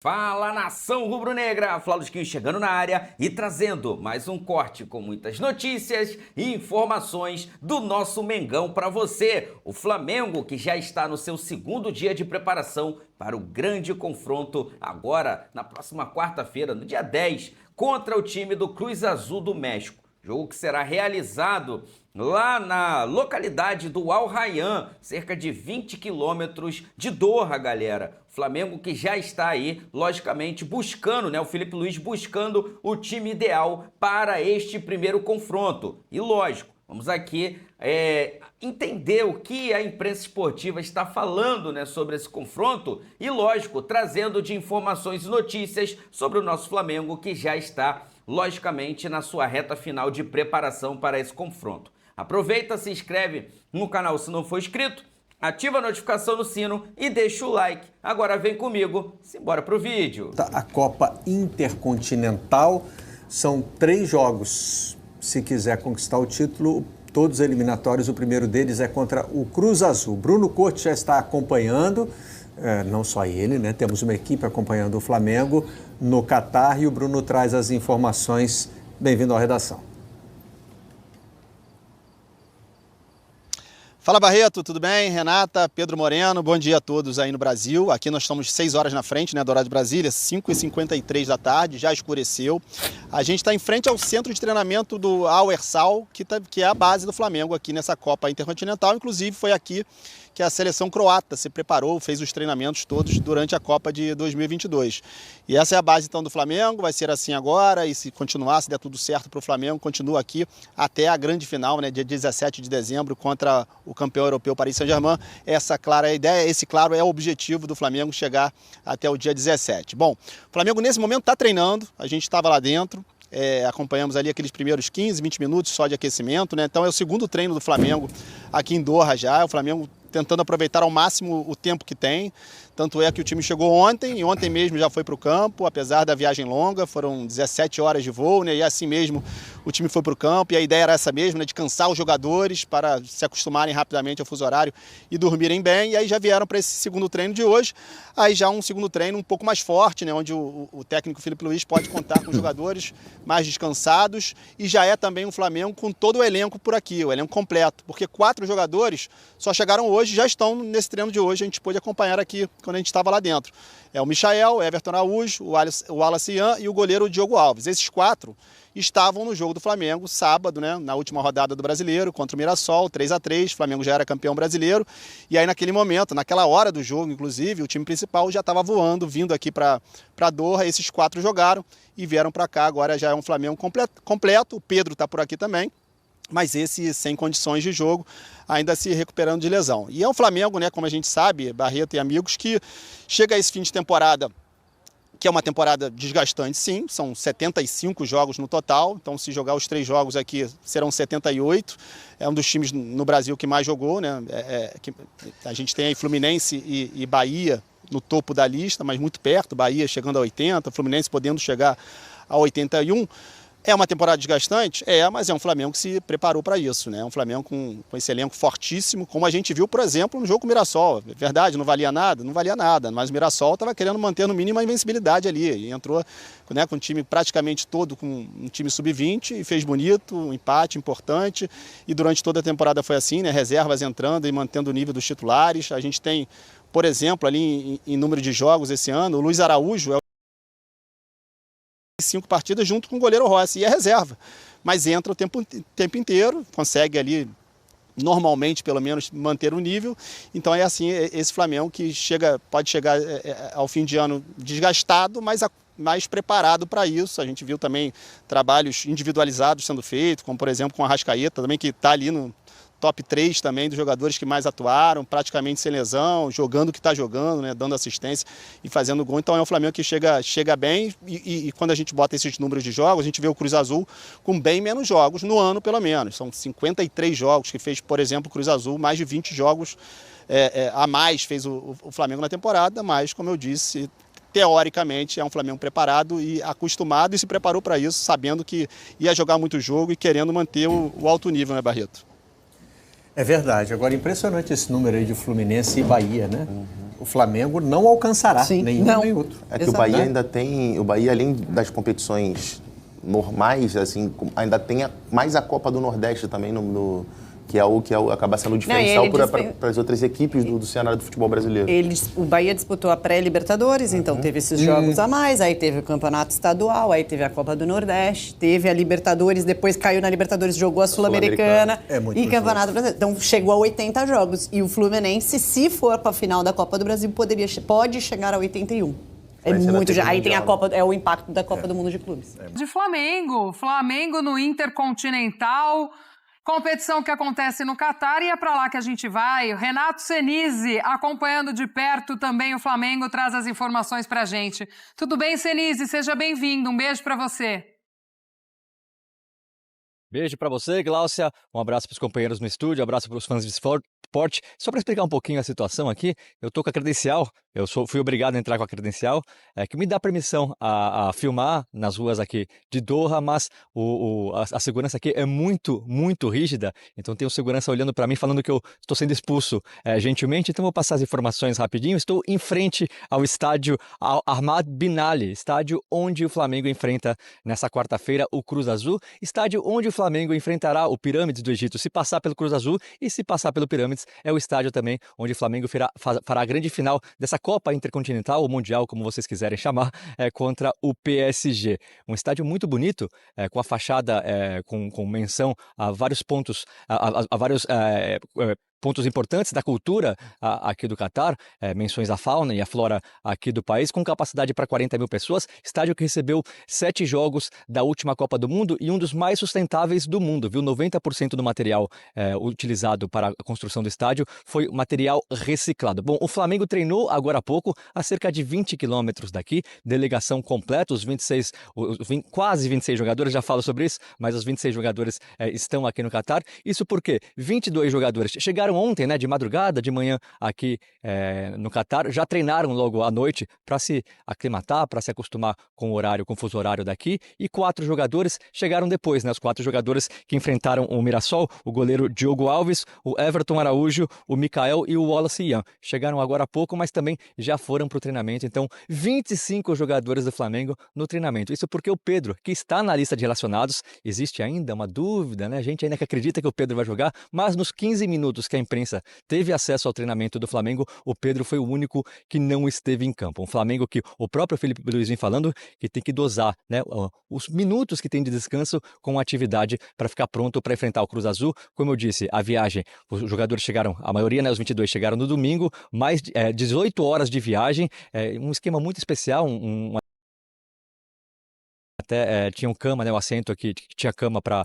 Fala, nação rubro-negra, Flaudisquinho chegando na área e trazendo mais um corte com muitas notícias e informações do nosso Mengão para você. O Flamengo, que já está no seu segundo dia de preparação para o grande confronto agora na próxima quarta-feira, no dia 10, contra o time do Cruz Azul do México. Jogo que será realizado lá na localidade do Al Rayyan, cerca de 20 quilômetros de Doha, galera. Flamengo que já está aí, logicamente, buscando, né? O Felipe Luiz buscando o time ideal para este primeiro confronto. E lógico, vamos aqui entender o que a imprensa esportiva está falando, né, sobre esse confronto e, lógico, trazendo de informações e notícias sobre o nosso Flamengo que já está, logicamente, na sua reta final de preparação para esse confronto. Aproveita, se inscreve no canal se não for inscrito, ativa a notificação no sino e deixa o like. Agora vem comigo, simbora pro vídeo. A Copa Intercontinental são 3 jogos. Se quiser conquistar o título, todos eliminatórios, o primeiro deles é contra o Cruz Azul. Bruno Couto já está acompanhando, não só ele, né? Temos uma equipe acompanhando o Flamengo no Catar e o Bruno traz as informações. Bem-vindo à redação. Fala, Barreto, tudo bem? Renata, Pedro Moreno, bom dia a todos aí no Brasil. Aqui nós estamos 6 horas na frente, né, do horário de Brasília, 5h53 da tarde, já escureceu. A gente está em frente ao centro de treinamento do Al Ersal, que é a base do Flamengo aqui nessa Copa Intercontinental. Inclusive foi aqui que a seleção croata se preparou, fez os treinamentos todos durante a Copa de 2022. E essa é a base então do Flamengo, vai ser assim agora, e se continuar, se der tudo certo para o Flamengo, continua aqui até a grande final, né, dia 17 de dezembro, contra o campeão europeu Paris Saint-Germain. Essa clara é a ideia, esse claro é o objetivo do Flamengo, chegar até o dia 17. Bom, o Flamengo nesse momento está treinando, a gente estava lá dentro, acompanhamos ali aqueles primeiros 15, 20 minutos só de aquecimento, né? Então é o segundo treino do Flamengo aqui em Doha já, o Flamengo tentando aproveitar ao máximo o tempo que tem. Tanto é que o time chegou ontem, e ontem mesmo já foi para o campo, apesar da viagem longa, foram 17 horas de voo, né? E assim mesmo o time foi para o campo, e a ideia era essa mesmo, né? De cansar os jogadores para se acostumarem rapidamente ao fuso horário e dormirem bem, e aí já vieram para esse segundo treino de hoje, aí já um segundo treino um pouco mais forte, né? Onde o técnico Felipe Luiz pode contar com jogadores mais descansados, e já é também um Flamengo com todo o elenco por aqui, o elenco completo, porque 4 jogadores só chegaram hoje, já estão nesse treino de hoje, a gente pôde acompanhar aqui quando a gente estava lá dentro. É o Michael, Everton Araújo, o Wallace Ian e o goleiro Diogo Alves. Esses 4 estavam no jogo do Flamengo sábado, né, na última rodada do Brasileiro, contra o Mirassol, 3-3, o Flamengo já era campeão brasileiro, e aí naquele momento, naquela hora do jogo, inclusive, o time principal já estava voando, vindo aqui para Doha, esses 4 jogaram e vieram para cá, agora já é um Flamengo completo, o Pedro está por aqui também, mas esse sem condições de jogo, ainda se recuperando de lesão. E é um Flamengo, né, como a gente sabe, Barreto e amigos, que chega a esse fim de temporada, que é uma temporada desgastante, sim, são 75 jogos no total, então se jogar os 3 jogos aqui serão 78, é um dos times no Brasil que mais jogou, né, a gente tem aí Fluminense e Bahia no topo da lista, mas muito perto, Bahia chegando a 80, Fluminense podendo chegar a 81, é uma temporada desgastante? Mas é um Flamengo que se preparou para isso, né? É um Flamengo com esse elenco fortíssimo, como a gente viu, por exemplo, no jogo com o Mirassol. Verdade, não valia nada? Não valia nada, mas o Mirassol estava querendo manter no mínimo a invencibilidade ali. E entrou, né, com o time praticamente todo, com um time sub-20, e fez bonito, um empate importante. E durante toda a temporada foi assim, né? Reservas entrando e mantendo o nível dos titulares. A gente tem, por exemplo, ali em número de jogos esse ano, o Luiz Araújo é 5 partidas junto com o goleiro Rossi, e é reserva, mas entra o tempo inteiro, consegue ali normalmente pelo menos manter o nível. Então é assim, esse Flamengo que pode chegar ao fim de ano desgastado, mas mais preparado para isso. A gente viu também trabalhos individualizados sendo feitos, como por exemplo com a Arrascaeta também, que está ali no top 3 também dos jogadores que mais atuaram, praticamente sem lesão, jogando o que está jogando, né, dando assistência e fazendo gol. Então é um Flamengo que chega bem, e quando a gente bota esses números de jogos, a gente vê o Cruz Azul com bem menos jogos no ano, pelo menos. São 53 jogos que fez, por exemplo, o Cruz Azul, mais de 20 jogos a mais fez o Flamengo na temporada, mas, como eu disse, teoricamente é um Flamengo preparado e acostumado, e se preparou para isso, sabendo que ia jogar muito jogo e querendo manter o alto nível, né, Barreto? É verdade. Agora, impressionante esse número aí de Fluminense e Bahia, né? O Flamengo não alcançará nenhum nem outro. É que o Bahia ainda tem, o Bahia além das competições normais, assim, ainda tem mais a Copa do Nordeste também que acaba sendo o diferencial para as outras equipes do cenário do futebol brasileiro. O Bahia disputou a pré-Libertadores, então teve esses jogos a mais, aí teve o Campeonato Estadual, aí teve a Copa do Nordeste, teve a Libertadores, depois caiu na Libertadores, jogou a Sul-Americana e Campeonato Brasileiro. Então chegou a 80 jogos. E o Fluminense, se for para a final da Copa do Brasil, pode chegar a 81. É muito já. Aí tem a Copa, o impacto da Copa do Mundo de Clubes. De Flamengo no Intercontinental. Competição que acontece no Catar e é para lá que a gente vai. Renato Senise, acompanhando de perto também o Flamengo, traz as informações para a gente. Tudo bem, Senise? Seja bem-vindo. Um beijo para você. Beijo para você, Gláucia. Um abraço para os companheiros no estúdio, um abraço para os fãs de esporte. Só para explicar um pouquinho a situação aqui, eu tô com a credencial, fui obrigado a entrar com a credencial, que me dá permissão a filmar nas ruas aqui de Doha, mas a segurança aqui é muito, muito rígida, então tem um segurança olhando para mim falando que eu estou sendo expulso gentilmente, então vou passar as informações rapidinho. Estou em frente ao estádio Ahmad Bin Ali, estádio onde o Flamengo enfrenta nessa quarta-feira o Cruz Azul, estádio onde o Flamengo enfrentará o Pirâmides do Egito, se passar pelo Cruz Azul e se passar pelo Pirâmides, é o estádio também onde o Flamengo fará a grande final dessa Copa Intercontinental, ou Mundial, como vocês quiserem chamar, contra o PSG. Um estádio muito bonito, com a fachada com menção a vários pontos, a vários pontos importantes da cultura aqui do Catar, menções à fauna e à flora aqui do país, com capacidade para 40 mil pessoas, estádio que recebeu 7 jogos da última Copa do Mundo e um dos mais sustentáveis do mundo, viu? 90% do material utilizado para a construção do estádio foi material reciclado. Bom, o Flamengo treinou agora há pouco, a cerca de 20 quilômetros daqui, delegação completa, quase 26 jogadores, já falo sobre isso, mas os 26 jogadores estão aqui no Catar. Isso porque 22 jogadores chegaram ontem, de madrugada, de manhã aqui no Catar, já treinaram logo à noite para se aclimatar, para se acostumar com o fuso horário daqui, e 4 jogadores chegaram depois, os 4 jogadores que enfrentaram o Mirassol, o goleiro Diogo Alves, o Everton Araújo, o Mikael e o Wallace Ian. Chegaram agora há pouco, mas também já foram para o treinamento, então 25 jogadores do Flamengo no treinamento. Isso porque o Pedro, que está na lista de relacionados, existe ainda uma dúvida, a gente ainda que acredita que o Pedro vai jogar, mas nos 15 minutos que a imprensa teve acesso ao treinamento do Flamengo, o Pedro foi o único que não esteve em campo. Um Flamengo que o próprio Felipe Luiz vem falando que tem que dosar os minutos que tem de descanso com atividade para ficar pronto para enfrentar o Cruz Azul. Como eu disse, a viagem, os jogadores chegaram, a maioria, os 22 chegaram no domingo, mais 18 horas de viagem, um esquema muito especial, até tinham cama, o assento aqui tinha cama para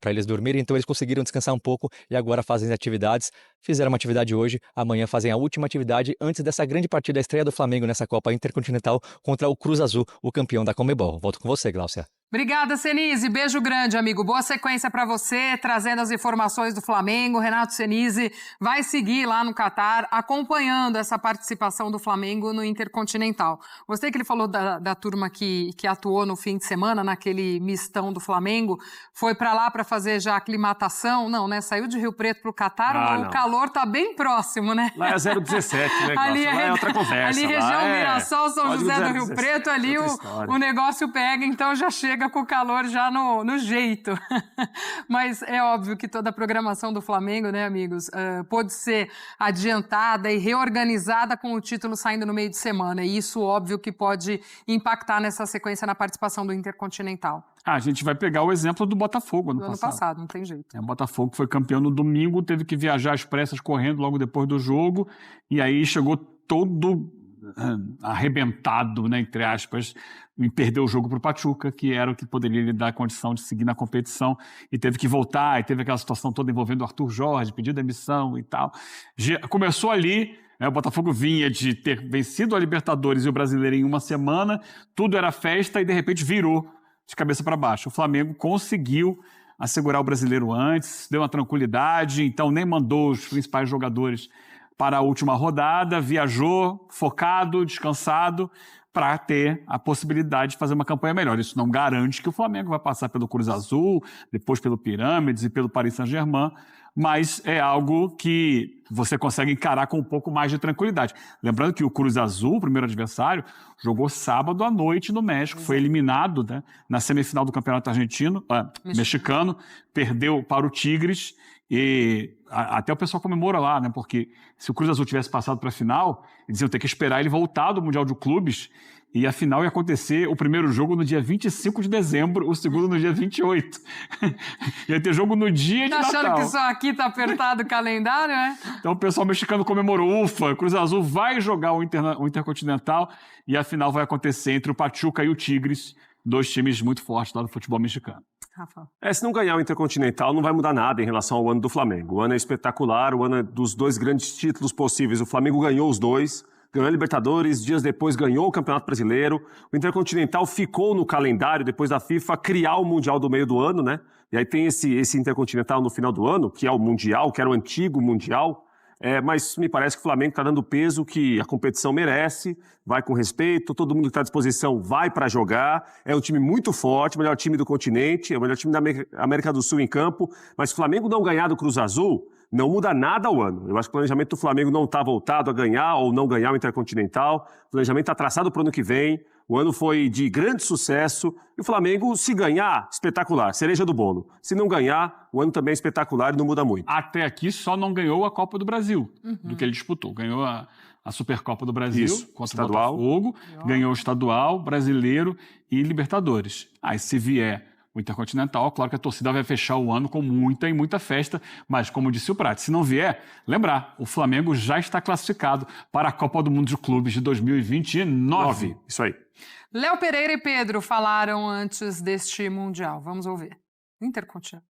eles dormirem, então eles conseguiram descansar um pouco e agora fazem atividades. Fizeram uma atividade hoje, amanhã fazem a última atividade antes dessa grande partida, a estreia do Flamengo nessa Copa Intercontinental contra o Cruz Azul, o campeão da Conmebol. Volto com você, Gláucia. Obrigada, Senise. Beijo grande, amigo. Boa sequência para você, trazendo as informações do Flamengo. Renato Senise vai seguir lá no Catar, acompanhando essa participação do Flamengo no Intercontinental. Gostei que ele falou da turma que atuou no fim de semana, naquele mistão do Flamengo. Foi para lá para fazer já aclimatação. Não, Saiu de Rio Preto para o Catar, o calor tá bem próximo, Lá é 0,17, né, Gláucia? Lá é outra conversa. Ali, região Mirassol, São José do Rio Preto, ali o negócio pega, então já chega com o calor já no jeito. Mas é óbvio que toda a programação do Flamengo, amigos, pode ser adiantada e reorganizada com o título saindo no meio de semana. E isso, óbvio, que pode impactar nessa sequência na participação do Intercontinental. A gente vai pegar o exemplo do Botafogo ano passado, não tem jeito. O Botafogo foi campeão no domingo, teve que viajar às pressas correndo logo depois do jogo, e aí chegou todo arrebentado, entre aspas, e perdeu o jogo para o Pachuca, que era o que poderia lhe dar a condição de seguir na competição, e teve que voltar, e teve aquela situação toda envolvendo o Arthur Jorge, pediu demissão e tal. Começou ali, o Botafogo vinha de ter vencido a Libertadores e o Brasileiro em uma semana, tudo era festa e de repente virou de cabeça para baixo. O Flamengo conseguiu assegurar o Brasileiro antes, deu uma tranquilidade, então nem mandou os principais jogadores para a última rodada, viajou focado, descansado, para ter a possibilidade de fazer uma campanha melhor. Isso não garante que o Flamengo vai passar pelo Cruz Azul, depois pelo Pirâmides e pelo Paris Saint-Germain, mas é algo que você consegue encarar com um pouco mais de tranquilidade. Lembrando que o Cruz Azul, o primeiro adversário, jogou sábado à noite no México, foi eliminado, né, na semifinal do Campeonato Mexicano, perdeu para o Tigres, e até o pessoal comemora lá, né, porque se o Cruz Azul tivesse passado para a final, eles iam ter que esperar ele voltar do Mundial de Clubes, e a final ia acontecer o primeiro jogo no dia 25 de dezembro, o segundo no dia 28. Ia ter jogo no dia de Natal. Tá achando que só aqui tá apertado o calendário, né? Então o pessoal mexicano comemorou, ufa, Cruz Azul vai jogar o Intercontinental e a final vai acontecer entre o Pachuca e o Tigres, dois times muito fortes lá do futebol mexicano. Rafa. Se não ganhar o Intercontinental, não vai mudar nada em relação ao ano do Flamengo. O ano é espetacular, o ano é dos 2 grandes títulos possíveis. O Flamengo ganhou os 2. Ganhou a Libertadores, dias depois ganhou o Campeonato Brasileiro. O Intercontinental ficou no calendário, depois da FIFA criar o Mundial do meio do ano, né? E aí tem esse Intercontinental no final do ano, que é o Mundial, que era o antigo Mundial. Mas me parece que o Flamengo está dando o peso que a competição merece, vai com respeito, todo mundo que está à disposição vai para jogar. É um time muito forte, o melhor time do continente, é o melhor time da América do Sul em campo. Mas se o Flamengo não ganhar do Cruz Azul, não muda nada ao ano. Eu acho que o planejamento do Flamengo não está voltado a ganhar ou não ganhar o Intercontinental. O planejamento está traçado para o ano que vem. O ano foi de grande sucesso. E o Flamengo, se ganhar, espetacular, cereja do bolo. Se não ganhar, o ano também é espetacular e não muda muito. Até aqui só não ganhou a Copa do Brasil, do que ele disputou. Ganhou a Supercopa do Brasil contra o Botafogo, ganhou o Estadual, Brasileiro e Libertadores. Aí se vier o Intercontinental, claro que a torcida vai fechar o ano com muita festa, mas como disse o Prati, se não vier, lembrar, o Flamengo já está classificado para a Copa do Mundo de Clubes de 2029. Isso aí. Léo Pereira e Pedro falaram antes deste Mundial. Vamos ouvir. Intercontinental.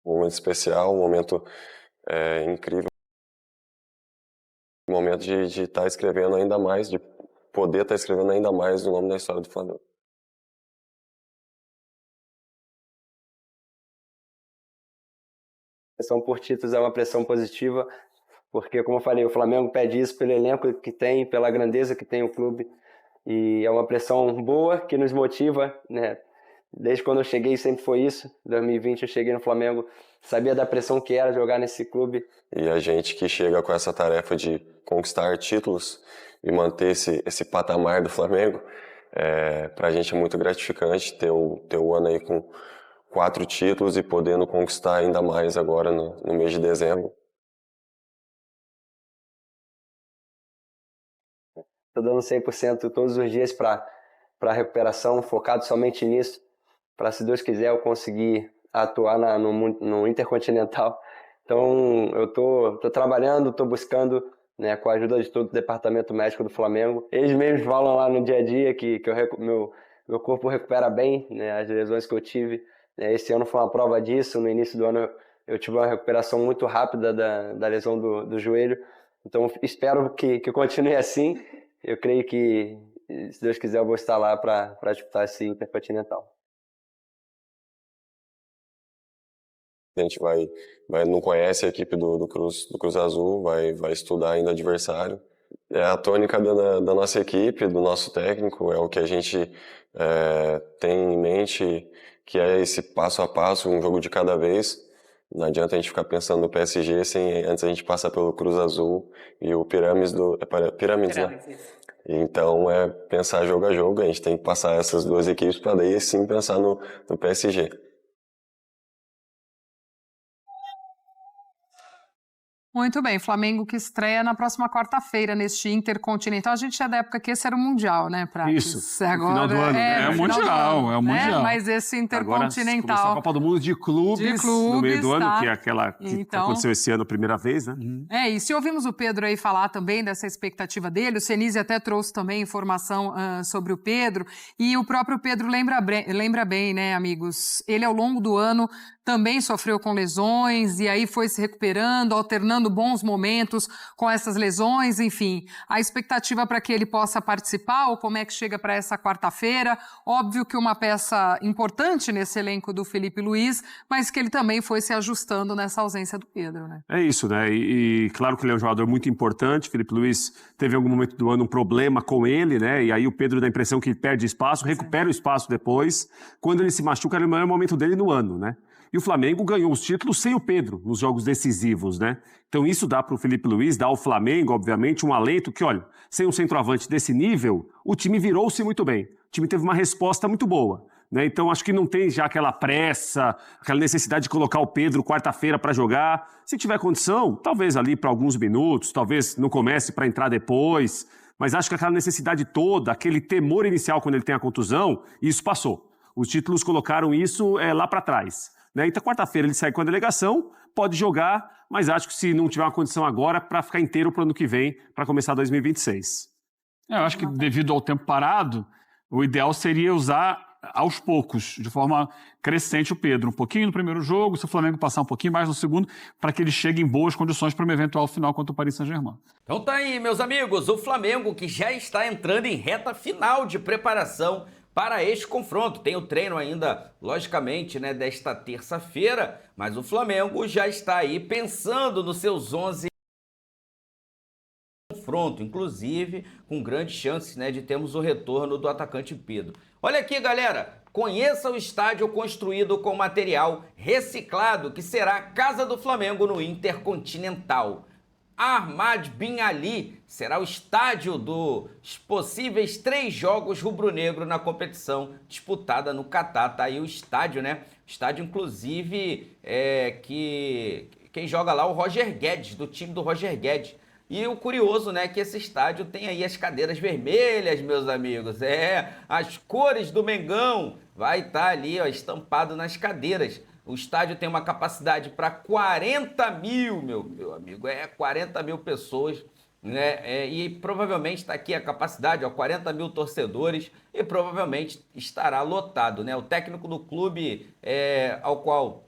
Um momento especial, um momento incrível. Um momento de estar escrevendo ainda mais, de poder estar escrevendo ainda mais o nome da história do Flamengo. A pressão por títulos é uma pressão positiva, porque, como eu falei, o Flamengo pede isso pelo elenco que tem, pela grandeza que tem o clube, e é uma pressão boa que nos motiva, né? Desde quando eu cheguei sempre foi isso. Em 2020 eu cheguei no Flamengo, sabia da pressão que era jogar nesse clube. E a gente que chega com essa tarefa de conquistar títulos e manter esse patamar do Flamengo, pra gente é muito gratificante ter o ano aí com 4 títulos e podendo conquistar ainda mais agora no mês de dezembro. Estou dando 100% todos os dias para a recuperação, focado somente nisso, para, se Deus quiser, eu conseguir atuar no Intercontinental. Então, eu tô trabalhando, estou buscando, né, com a ajuda de todo o departamento médico do Flamengo. Eles mesmos falam lá no dia a dia que meu corpo recupera bem, né, as lesões que eu tive. Esse ano foi uma prova disso. No início do ano eu tive uma recuperação muito rápida da lesão do joelho. Então, espero que continue assim. Eu creio que, se Deus quiser, eu vou estar lá para disputar esse Intercontinental. A gente não conhece a equipe do Cruz Azul, vai estudar ainda o adversário. É a tônica da nossa equipe, do nosso técnico, é o que a gente tem em mente, que é esse passo a passo, um jogo de cada vez. Não adianta a gente ficar pensando no PSG antes a gente passar pelo Cruz Azul e o Pirâmides né? Então é pensar jogo a jogo, a gente tem que passar essas duas equipes para daí sim pensar no PSG. Muito bem, Flamengo que estreia na próxima quarta-feira neste Intercontinental. A gente é da época que esse era o Mundial, né, Prates? Isso, agora, no final do ano. É o Mundial. Mas esse Intercontinental... Agora a Copa do Mundo de clubes no meio do ano, que é aquela que aconteceu esse ano a primeira vez, né? É isso. E ouvimos o Pedro aí falar também dessa expectativa dele. O Senise até trouxe também informação sobre o Pedro. E o próprio Pedro lembra bem, né, amigos? Ele, ao longo do ano, também sofreu com lesões e aí foi se recuperando, alternando bons momentos com essas lesões, enfim. A expectativa para que ele possa participar, ou como é que chega para essa quarta-feira? Óbvio que uma peça importante nesse elenco do Felipe Luiz, mas que ele também foi se ajustando nessa ausência do Pedro, né? É isso, né? E claro que ele é um jogador muito importante. Felipe Luiz teve em algum momento do ano um problema com ele, né? E aí o Pedro dá a impressão que perde espaço, recupera o espaço depois. Quando ele se machuca, era o maior momento dele no ano, né? E o Flamengo ganhou os títulos sem o Pedro nos jogos decisivos, né? Então isso dá para o Felipe Luiz, dá ao Flamengo, obviamente, um alento que, olha, sem um centroavante desse nível, o time virou-se muito bem. O time teve uma resposta muito boa, né? Então acho que não tem já aquela pressa, aquela necessidade de colocar o Pedro quarta-feira para jogar. Se tiver condição, talvez ali para alguns minutos, talvez não comece para entrar depois. Mas acho que aquela necessidade toda, aquele temor inicial quando ele tem a contusão, isso passou. Os títulos colocaram isso lá para trás. Então, quarta-feira ele sai com a delegação, pode jogar, mas acho que se não tiver uma condição agora, para ficar inteiro para o ano que vem, para começar 2026. Eu acho que devido ao tempo parado, o ideal seria usar aos poucos, de forma crescente o Pedro. Um pouquinho no primeiro jogo, se o Flamengo passar um pouquinho mais no segundo, para que ele chegue em boas condições para uma eventual final contra o Paris Saint-Germain. Então tá aí, meus amigos, o Flamengo que já está entrando em reta final de preparação para este confronto. Tem o treino ainda, logicamente, né, desta terça-feira, mas o Flamengo já está aí pensando nos seus 11 confronto, inclusive com grandes chances, né, de termos o retorno do atacante Pedro. Olha aqui, galera, conheça o estádio construído com material reciclado, que será a casa do Flamengo no Intercontinental. Ahmad Bin Ali será o estádio dos possíveis 3 jogos rubro-negro na competição disputada no Catar. Tá aí o estádio, né? Estádio, inclusive, que quem joga lá é o Roger Guedes, do time do Roger Guedes. E o curioso, né, que esse estádio tem aí as cadeiras vermelhas, meus amigos. As cores do Mengão vai estar ali, ó, estampado nas cadeiras. O estádio tem uma capacidade para 40 mil, meu amigo, 40 mil pessoas, né? E provavelmente está aqui a capacidade, ó, 40 mil torcedores, e provavelmente estará lotado, né? O técnico do clube ao qual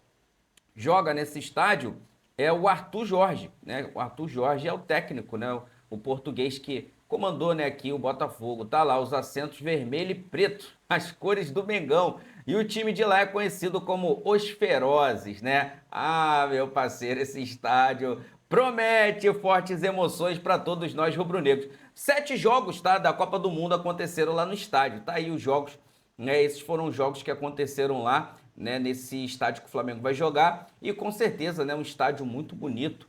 joga nesse estádio é o Arthur Jorge, né? O Arthur Jorge é o técnico, né? O português que comandou, né, aqui o Botafogo. Tá lá os acentos vermelho e preto, as cores do Mengão. E o time de lá é conhecido como Os Ferozes, né? Ah, meu parceiro, esse estádio promete fortes emoções para todos nós rubro-negros. 7 jogos, tá, da Copa do Mundo aconteceram lá no estádio. Tá aí os jogos, né? Esses foram os jogos que aconteceram lá, né, nesse estádio que o Flamengo vai jogar. E com certeza, né, um estádio muito bonito,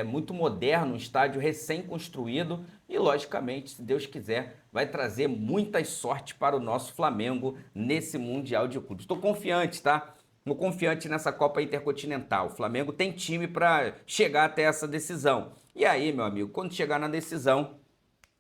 muito moderno, um estádio recém-construído e, logicamente, se Deus quiser, vai trazer muita sorte para o nosso Flamengo nesse Mundial de Clubes. Estou confiante, tá? Estou confiante nessa Copa Intercontinental. O Flamengo tem time para chegar até essa decisão. E aí, meu amigo, quando chegar na decisão,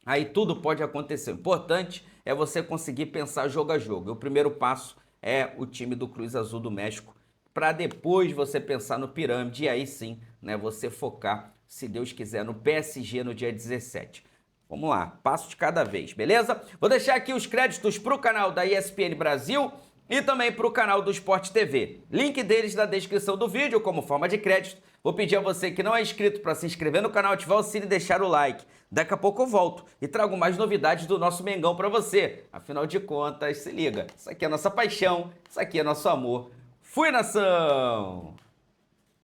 aí tudo pode acontecer. O importante é você conseguir pensar jogo a jogo. E o primeiro passo é o time do Cruz Azul do México, para depois você pensar no Pirâmide e aí sim, né, você focar, se Deus quiser, no PSG no dia 17. Vamos lá, passo de cada vez, beleza? Vou deixar aqui os créditos para o canal da ESPN Brasil e também para o canal do Sport TV. Link deles na descrição do vídeo como forma de crédito. Vou pedir a você que não é inscrito para se inscrever no canal, ativar o sino e deixar o like. Daqui a pouco eu volto e trago mais novidades do nosso Mengão para você. Afinal de contas, se liga, isso aqui é nossa paixão, isso aqui é nosso amor. Fui, nação!